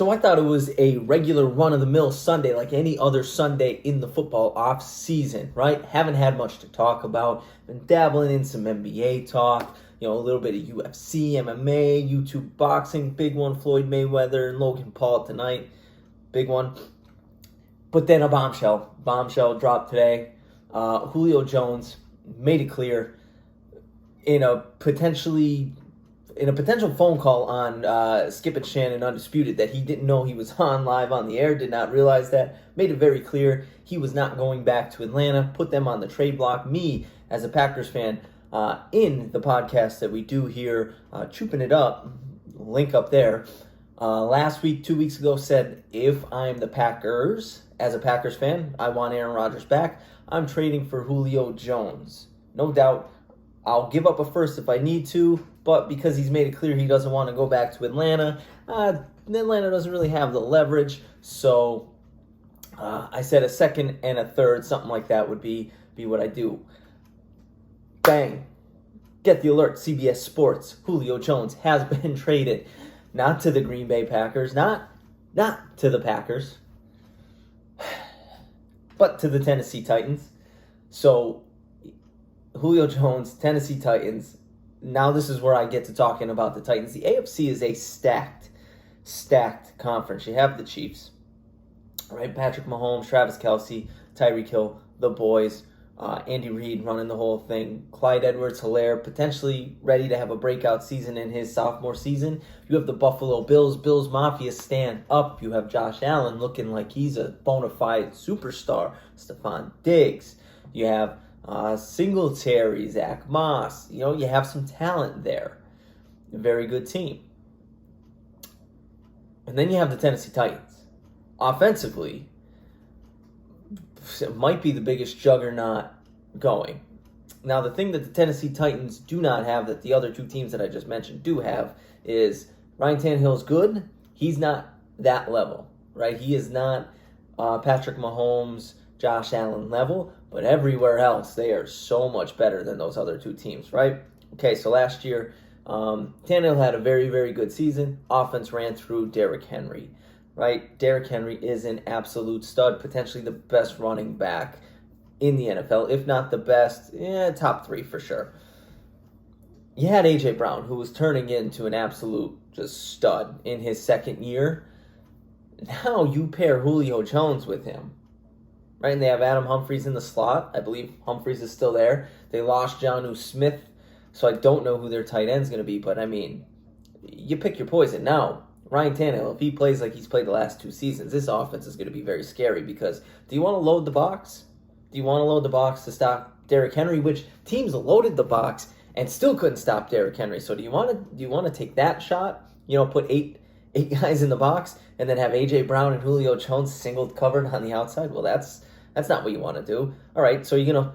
So I thought it was a regular run-of-the-mill Sunday like any other Sunday in the football off-season, right? Haven't had much to talk about. Been dabbling in some NBA talk, a little bit of UFC, MMA, YouTube boxing, big one, Floyd Mayweather and Logan Paul tonight, big one. But then a bombshell dropped today. Julio Jones made it clear in a potential phone call on Skip and Shannon Undisputed that he didn't know he was on live on the air, did not realize that, made it very clear he was not going back to Atlanta, put them on the trade block. Me, as a Packers fan, in the podcast that we do here, Chooping It Up, link up there, last week, 2 weeks ago, said if I'm the Packers, as a Packers fan, I want Aaron Rodgers back, I'm trading for Julio Jones. No doubt, I'll give up a first if I need to, but because he's made it clear he doesn't want to go back to Atlanta, Atlanta doesn't really have the leverage, so I said a second and a third, something like that would be what I do. Bang. Get the alert, CBS Sports. Julio Jones has been traded. Not to the Green Bay Packers, not to the Packers, but to the Tennessee Titans. So, Julio Jones, Tennessee Titans. Now this is where I get to talking about the Titans. The AFC is a stacked conference. You have the Chiefs, right? Patrick Mahomes, Travis Kelce, Tyreek Hill, the boys, Andy Reid running the whole thing. Clyde Edwards-Helaire potentially ready to have a breakout season in his sophomore season. You have the Buffalo Bills. Bills Mafia stand up. You have Josh Allen looking like he's a bona fide superstar. Stephon Diggs. You have Singletary, Zach Moss. You have some talent there. A very good team. And then you have the Tennessee Titans. Offensively, it might be the biggest juggernaut going. Now, the thing that the Tennessee Titans do not have that the other two teams that I just mentioned do have is Ryan Tannehill's good. He's not that level, right? He is not Patrick Mahomes, Josh Allen level, but everywhere else, they are so much better than those other two teams, right? Okay, so last year, Tannehill had a very, very good season. Offense ran through Derrick Henry, right? Derrick Henry is an absolute stud, potentially the best running back in the NFL, if not the best, top three for sure. You had A.J. Brown, who was turning into an absolute just stud in his second year. Now you pair Julio Jones with him, right? And they have Adam Humphries in the slot. I believe Humphries is still there. They lost Jonnu Smith, so I don't know who their tight end's going to be, but I mean, you pick your poison. Now, Ryan Tannehill, if he plays like he's played the last two seasons, this offense is going to be very scary because do you want to load the box? Do you want to load the box to stop Derrick Henry, which teams loaded the box and still couldn't stop Derrick Henry? So do you want to take that shot? Put eight guys in the box and then have A.J. Brown and Julio Jones singled covered on the outside? Well, that's not what you want to do. All right, so you're gonna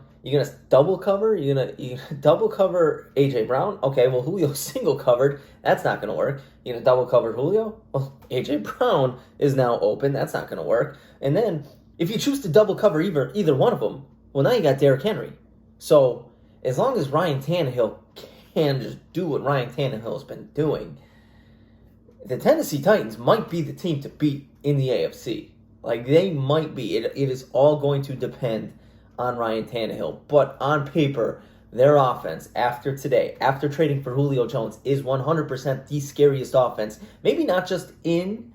double cover? You're gonna double cover A.J. Brown? Okay, well, Julio's single covered. That's not gonna work. You're gonna double cover Julio? Well, A.J. Brown is now open. That's not gonna work. And then if you choose to double cover either one of them, well, now you got Derrick Henry. So as long as Ryan Tannehill can just do what Ryan Tannehill's been doing, the Tennessee Titans might be the team to beat in the AFC. Like, they might be. It is all going to depend on Ryan Tannehill. But on paper, their offense, after today, after trading for Julio Jones, is 100% the scariest offense. Maybe not just in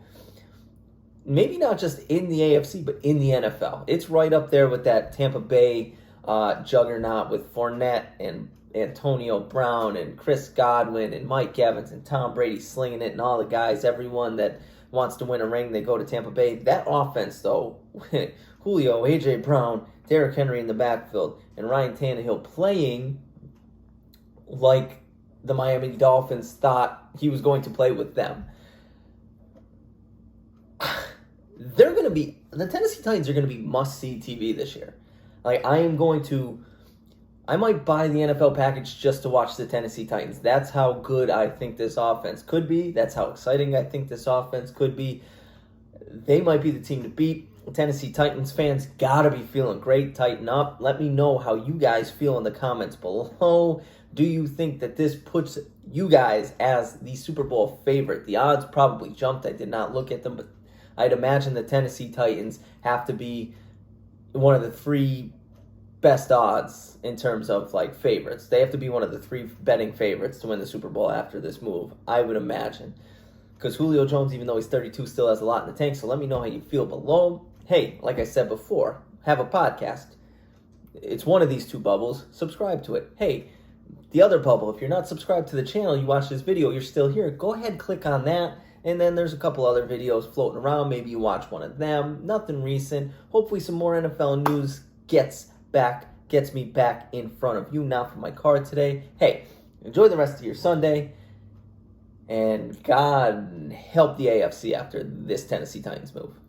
the AFC, but in the NFL. It's right up there with that Tampa Bay juggernaut with Fournette and Antonio Brown and Chris Godwin and Mike Evans and Tom Brady slinging it and all the guys, everyone that wants to win a ring, they go to Tampa Bay. That offense, though, Julio, A.J. Brown, Derrick Henry in the backfield, and Ryan Tannehill playing like the Miami Dolphins thought he was going to play with them. The Tennessee Titans are going to be must-see TV this year. Like, I might buy the NFL package just to watch the Tennessee Titans. That's how good I think this offense could be. That's how exciting I think this offense could be. They might be the team to beat. Tennessee Titans fans gotta be feeling great. Tighten up. Let me know how you guys feel in the comments below. Do you think that this puts you guys as the Super Bowl favorite? The odds probably jumped. I did not look at them, but I'd imagine the Tennessee Titans have to be one of the 3 best odds in terms of like favorites. They have to be one of the 3 betting favorites to win the Super Bowl after this move, I would imagine. Because Julio Jones, even though he's 32, still has a lot in the tank. So let me know how you feel below. Hey, like I said before, have a podcast. It's one of these 2 bubbles. Subscribe to it. Hey, the other bubble, if you're not subscribed to the channel, you watch this video, you're still here, go ahead, click on that. And then there's a couple other videos floating around. Maybe you watch one of them. Nothing recent. Hopefully some more NFL news gets me back in front of you. Now for my card today. Hey, enjoy the rest of your Sunday. And God help the AFC after this Tennessee Titans move.